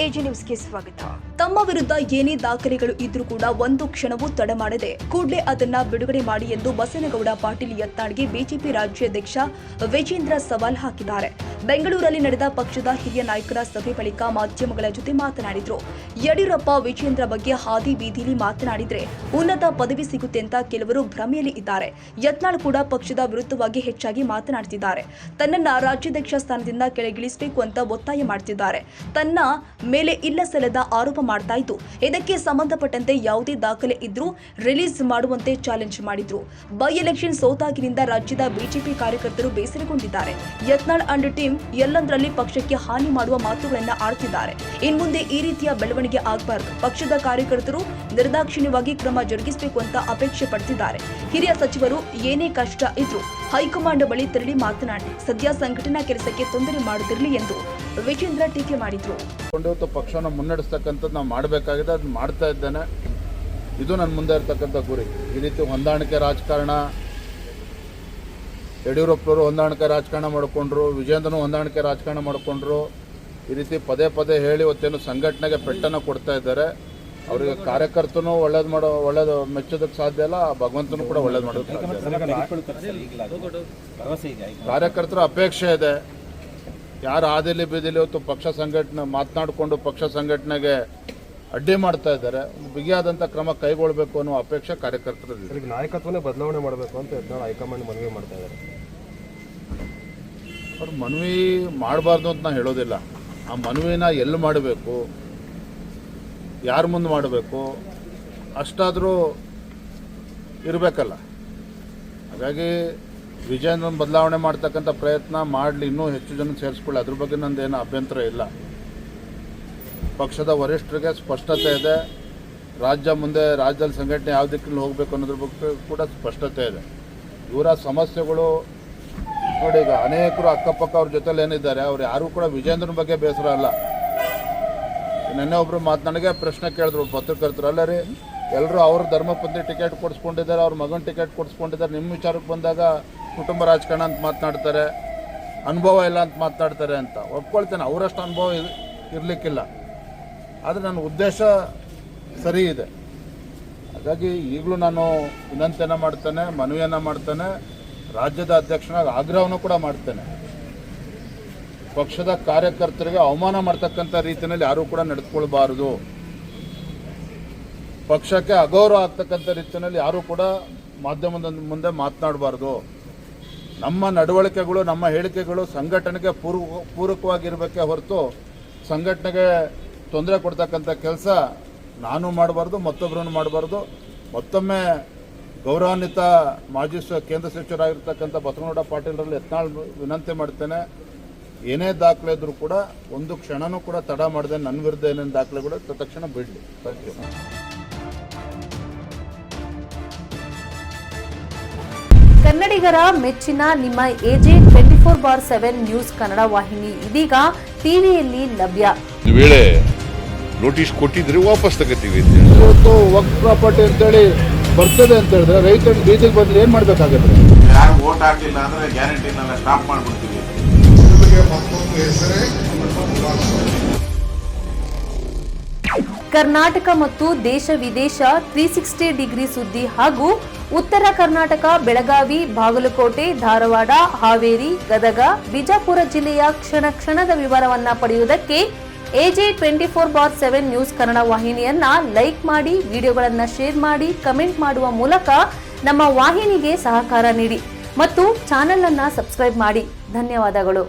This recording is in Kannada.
ಎಜಿ ನ್ಯೂಸ್ಗೆ ಸ್ವಾಗತ. ತಮ್ಮ ವಿರುದ್ಧ ಏನೇ ದಾಖಲೆಗಳು ಇದ್ರೂ ಕೂಡ ಒಂದು ಕ್ಷಣವೂ ತಡ ಮಾಡದೆ ಕೂಡಲೇ ಅದನ್ನ ಬಿಡುಗಡೆ ಮಾಡಿ ಎಂದು ಬಸನಗೌಡ ಪಾಟೀಲ್ ಯತ್ನಾಳ್ಗೆ ಬಿಜೆಪಿ ರಾಜ್ಯಾಧ್ಯಕ್ಷ ವಿಜೇಂದ್ರ ಸವಾಲ್ ಹಾಕಿದ್ದಾರೆ. ಬೆಂಗಳೂರಲ್ಲಿ ನಡೆದ ಪಕ್ಷದ ಹಿರಿಯ ನಾಯಕರ ಸಭೆ ಬಳಿಕ ಮಾಧ್ಯಮಗಳ ಜೊತೆ ಮಾತನಾಡಿದ್ರು. ಯಡಿಯೂರಪ್ಪ ವಿಜೇಂದ್ರ ಬಗ್ಗೆ ಹಾದಿ ಬೀದಿಲಿ ಮಾತನಾಡಿದ್ರೆ ಉನ್ನತ ಪದವಿ ಸಿಗುತ್ತೆ ಅಂತ ಕೆಲವರು ಭ್ರಮೆಯಲ್ಲಿ ಇದ್ದಾರೆ. ಯತ್ನಾಳ್ ಕೂಡ ಪಕ್ಷದ ವಿರುದ್ಧವಾಗಿ ಹೆಚ್ಚಾಗಿ ಮಾತನಾಡುತ್ತಿದ್ದಾರೆ. ತನ್ನನ್ನ ರಾಜ್ಯಾಧ್ಯಕ್ಷ ಸ್ಥಾನದಿಂದ ಕೆಳಗಿಳಿಸಬೇಕು ಅಂತ ಒತ್ತಾಯ ಮಾಡುತ್ತಿದ್ದಾರೆ. ತನ್ನ ಮೇಲೆ ಇಲ್ಲಸಲ್ಲದ ಆರೋಪ ಮಾಡ್ತಾ ಇದ್ದು, ಇದಕ್ಕೆ ಸಂಬಂಧಪಟ್ಟಂತೆ ಯಾವುದೇ ದಾಖಲೆ ಇದ್ರೂ ರಿಲೀಸ್ ಮಾಡುವಂತೆ ಚಾಲೆಂಜ್ ಮಾಡಿದ್ರು. ಬೈ ಎಲೆಕ್ಷನ್ ಸೋತಾಗಿನಿಂದ ರಾಜ್ಯದ ಬಿಜೆಪಿ ಕಾರ್ಯಕರ್ತರು ಬೇಸರಗೊಂಡಿದ್ದಾರೆ. ಯತ್ನಾಳ್ ಅಂಡ್ ಟೀಮ್ ಎಲ್ಲಂದರಲ್ಲಿ ಪಕ್ಷಕ್ಕೆ ಹಾನಿ ಮಾಡುವ ಮಾತುಗಳನ್ನ ಆಡ್ತಿದ್ದಾರೆ. ಇನ್ಮುಂದೆ ಈ ರೀತಿಯ ಬೆಳವಣಿಗೆ ಆಗಬಾರದು. ಪಕ್ಷದ ಕಾರ್ಯಕರ್ತರು ನಿರ್ದಾಕ್ಷಿಣ್ಯವಾಗಿ ಕ್ರಮ ಜರುಗಿಸಬೇಕು ಅಂತ ಅಪೇಕ್ಷೆ ಪಡ್ತಿದ್ದಾರೆ. ಹಿರಿಯ ಸಚಿವರು ಏನೇ ಕಷ್ಟ ಇದ್ರೂ ಹೈಕಮಾಂಡ್ ಬಳಿ ತೆರಳಿ ಮಾತನಾಡಿ ಸದ್ಯ ಸಂಘಟನಾ ಕೆಲಸಕ್ಕೆ ತೊಂದರೆ ಮಾಡುತ್ತಿರಲಿ ಎಂದು ವಿಜೇಂದ್ರ ಟೀಕೆ ಮಾಡಿದ್ರು. ಪಕ್ಷನ ಮುನ್ನಡೆಸ್ತಕ್ಕಂಥದ್ದು ನಾವು ಮಾಡಬೇಕಾಗಿದೆ, ಅದು ಮಾಡ್ತಾ ಇದ್ದೇನೆ. ಇದು ನನ್ನ ಮುಂದೆ ಇರತಕ್ಕಂಥ ಗುರಿ. ಈ ರೀತಿ ಹೊಂದಾಣಿಕೆ ರಾಜಕಾರಣ, ಯಡಿಯೂರಪ್ಪರು ಹೊಂದಾಣಿಕೆ ರಾಜಕಾರಣ ಮಾಡಿಕೊಂಡ್ರು, ವಿಜೇಂದ್ರನು ಹೊಂದಾಣಿಕೆ ರಾಜಕಾರಣ ಮಾಡಿಕೊಂಡ್ರು. ಈ ರೀತಿ ಪದೇ ಪದೇ ಹೇಳಿ ಇವತ್ತೇನು ಸಂಘಟನೆಗೆ ಪೆಟ್ಟನ್ನು ಕೊಡ್ತಾ ಇದ್ದಾರೆ. ಅವರಿಗೆ ಕಾರ್ಯಕರ್ತನು ಒಳ್ಳೇದು ಮೆಚ್ಚೋದಕ್ಕೆ ಸಾಧ್ಯ ಇಲ್ಲ, ಭಗವಂತನು ಕೂಡ ಒಳ್ಳೇದು ಮಾಡೋದಕ್ಕೆ ಕಾರ್ಯಕರ್ತರ ಅಪೇಕ್ಷೆ ಇದೆ. ಯಾರು ಆದಿಲಿ ಬೀದಿಲಿ ಇವತ್ತು ಪಕ್ಷ ಸಂಘಟನೆ ಮಾತನಾಡಿಕೊಂಡು ಪಕ್ಷ ಸಂಘಟನೆಗೆ ಅಡ್ಡಿ ಮಾಡ್ತಾ ಇದ್ದಾರೆ, ಬಿಗಿಯಾದಂಥ ಕ್ರಮ ಕೈಗೊಳ್ಳಬೇಕು ಅನ್ನೋ ಅಪೇಕ್ಷೆ ಕಾರ್ಯಕರ್ತರು. ನಾಯಕತ್ವನೇ ಬದಲಾವಣೆ ಮಾಡಬೇಕು ಅಂತ ಹೈಕಮಾಂಡ್ ಮನವಿ ಮಾಡ್ತಾ ಇದ್ದಾರೆ. ಅವ್ರು ಮನವಿ ಮಾಡಬಾರ್ದು ಅಂತ ನಾನು ಹೇಳೋದಿಲ್ಲ. ಆ ಮನವಿನ ಎಲ್ಲಿ ಮಾಡಬೇಕು, ಯಾರ ಮುಂದೆ ಮಾಡಬೇಕು, ಅಷ್ಟಾದರೂ ಇರಬೇಕಲ್ಲ. ಹಾಗಾಗಿ ವಿಜೇಂದ್ರನ ಬದಲಾವಣೆ ಮಾಡ್ತಕ್ಕಂಥ ಪ್ರಯತ್ನ ಮಾಡಲಿ, ಇನ್ನೂ ಹೆಚ್ಚು ಜನ ಸೇರಿಸ್ಕೊಳ್ಳಿ, ಅದ್ರ ಬಗ್ಗೆ ನಂದೇನು ಅಭ್ಯಂತರ ಇಲ್ಲ. ಪಕ್ಷದ ವರಿಷ್ಠರಿಗೆ ಸ್ಪಷ್ಟತೆ ಇದೆ. ರಾಜ್ಯದಲ್ಲಿ ಸಂಘಟನೆ ಯಾವ ದಿಕ್ಕಿನಲ್ಲಿ ಹೋಗಬೇಕು ಅನ್ನೋದ್ರ ಬಗ್ಗೆ ಕೂಡ ಸ್ಪಷ್ಟತೆ ಇದೆ. ಇವರ ಸಮಸ್ಯೆಗಳು ನೋಡಿ, ಈಗ ಅನೇಕರು ಅಕ್ಕಪಕ್ಕ ಅವ್ರ ಜೊತೆಲಿ ಏನಿದ್ದಾರೆ, ಅವ್ರು ಯಾರೂ ಕೂಡ ವಿಜೇಂದ್ರನ ಬಗ್ಗೆ ಬೇಸರ ಅಲ್ಲ. ನೆನ್ನೆ ಒಬ್ಬರು ನನಗೆ ಪ್ರಶ್ನೆ ಕೇಳಿದ್ರು ಪತ್ರಕರ್ತರು, ಅಲ್ಲ ರೀ ಎಲ್ಲರೂ ಅವ್ರ ಧರ್ಮಪತ್ನಿ ಟಿಕೆಟ್ ಕೊಡಿಸ್ಕೊಂಡಿದ್ದಾರೆ, ಅವ್ರ ಮಗನ ಟಿಕೆಟ್ ಕೊಡಿಸ್ಕೊಂಡಿದ್ದಾರೆ, ನಿಮ್ಮ ವಿಚಾರಕ್ಕೆ ಬಂದಾಗ ಕುಟುಂಬ ರಾಜಕಾರಣ ಅಂತ ಮಾತನಾಡ್ತಾರೆ, ಅನುಭವ ಇಲ್ಲ ಅಂತ ಮಾತನಾಡ್ತಾರೆ ಅಂತ ಒಪ್ಕೊಳ್ತೇನೆ. ಅವರಷ್ಟು ಅನುಭವ ಇರಲಿಕ್ಕಿಲ್ಲ, ಆದರೆ ನನ್ನ ಉದ್ದೇಶ ಸರಿ ಇದೆ. ಹಾಗಾಗಿ ಈಗಲೂ ನಾನು ವಿನಂತಿಯನ್ನು ಮಾಡ್ತೇನೆ, ಮನವಿಯನ್ನು ಮಾಡ್ತೇನೆ, ರಾಜ್ಯದ ಅಧ್ಯಕ್ಷನಾಗಿ ಆಗ್ರಹವನ್ನು ಕೂಡ ಮಾಡ್ತೇನೆ. ಪಕ್ಷದ ಕಾರ್ಯಕರ್ತರಿಗೆ ಅವಮಾನ ಮಾಡ್ತಕ್ಕಂಥ ರೀತಿಯಲ್ಲಿ ಯಾರೂ ಕೂಡ ನಡೆದುಕೊಳ್ಬಾರದು. ಪಕ್ಷಕ್ಕೆ ಅಗೌರವ ಆಗ್ತಕ್ಕಂಥ ರೀತಿಯಲ್ಲಿ ಯಾರೂ ಕೂಡ ಮಾಧ್ಯಮದ ಮುಂದೆ ಮಾತನಾಡಬಾರ್ದು. ನಮ್ಮ ನಡವಳಿಕೆಗಳು, ನಮ್ಮ ಹೇಳಿಕೆಗಳು ಸಂಘಟನೆಗೆ ಪೂರಕವಾಗಿರಬೇಕೇ ಹೊರತು ಸಂಘಟನೆಗೆ ತೊಂದರೆ ಕೊಡ್ತಕ್ಕಂಥ ಕೆಲಸ ನಾನು ಮಾಡಬಾರ್ದು, ಮತ್ತೊಬ್ಬರನ್ನು ಮಾಡಬಾರ್ದು. ಮತ್ತೊಮ್ಮೆ ಗೌರವಾನ್ವಿತ ಮಾಜಿ ಕೇಂದ್ರ ಸಚಿವರಾಗಿರ್ತಕ್ಕಂಥ ಬಸನಗೌಡ ಪಾಟೀಲ್ರಲ್ಲಿ ಯತ್ನಾಳ್ ವಿನಂತಿ ಮಾಡ್ತೇನೆ, ಏನೇ ದಾಖಲೆ ಇದ್ರೂ ಕೂಡ ಒಂದು ಕ್ಷಣನೂ ಕೂಡ ತಡ ಮಾಡದೆ ನನ್ನ ವಿರುದ್ಧ ಏನೇನು ದಾಖಲೆಗಳು ತಕ್ಷಣ ಬಿಡಲಿ. ಕನ್ನಡಿಗರ ಮೆಚ್ಚಿನ ನಿಮ್ಮ ಎಜೆ 24/7 ನ್ಯೂಸ್ ಕನ್ನಡ ವಾಹಿನಿ ಇದೀಗ ಟಿವಿಯಲ್ಲಿ ಲಭ್ಯ. ವೇಳೆ ನೋಟಿಸ್ ಕೊಟ್ಟಿದ್ರೆ ವಾಪಸ್ ತಗೋತೀವಿ. ಇವತ್ತು ವಕ್ಫ್ ಪ್ರಾಪರ್ಟಿ ಅಂತೇಳಿ ಬರ್ತದೆ ಅಂತ ಹೇಳಿದ್ರೆ ರೈತರು ಬೀದಿಗೆ ಬಂದ್ರೆ ಏನ್ ಮಾಡ್ಬೇಕಾಗತ್ತೆ? ಯಾರು ವೋಟ್ ಹಾಕಿಲ್ಲ ಅಂದ್ರೆ ಗ್ಯಾರಂಟಿನೆಲ್ಲ ಸ್ಟಾಪ್ ಮಾಡ್ಬಿಡ್ತೀವಿ. ಕರ್ನಾಟಕ ಮತ್ತು ದೇಶ ವಿದೇಶ 360 ಡಿಗ್ರಿ ಸುದ್ದಿ ಹಾಗೂ ಉತ್ತರ ಕರ್ನಾಟಕ, ಬೆಳಗಾವಿ, ಬಾಗಲಕೋಟೆ, ಧಾರವಾಡ, ಹಾವೇರಿ, ಗದಗ, ಬಿಜಾಪುರ ಜಿಲ್ಲೆಯ ಕ್ಷಣ ಕ್ಷಣದ ವಿವರವನ್ನ ಪಡೆಯುವುದಕ್ಕೆ ಎಜೆ 24/7 ನ್ಯೂಸ್ ಕನ್ನಡ ವಾಹಿನಿಯನ್ನ ಲೈಕ್ ಮಾಡಿ, ವಿಡಿಯೋಗಳನ್ನ ಶೇರ್ ಮಾಡಿ, ಕಮೆಂಟ್ ಮಾಡುವ ಮೂಲಕ ನಮ್ಮ ವಾಹಿನಿಗೆ ಸಹಕಾರ ನೀಡಿ ಮತ್ತು ಚಾನೆಲ್ ಅನ್ನ ಸಬ್ಸ್ಕ್ರೈಬ್ ಮಾಡಿ. ಧನ್ಯವಾದಗಳು.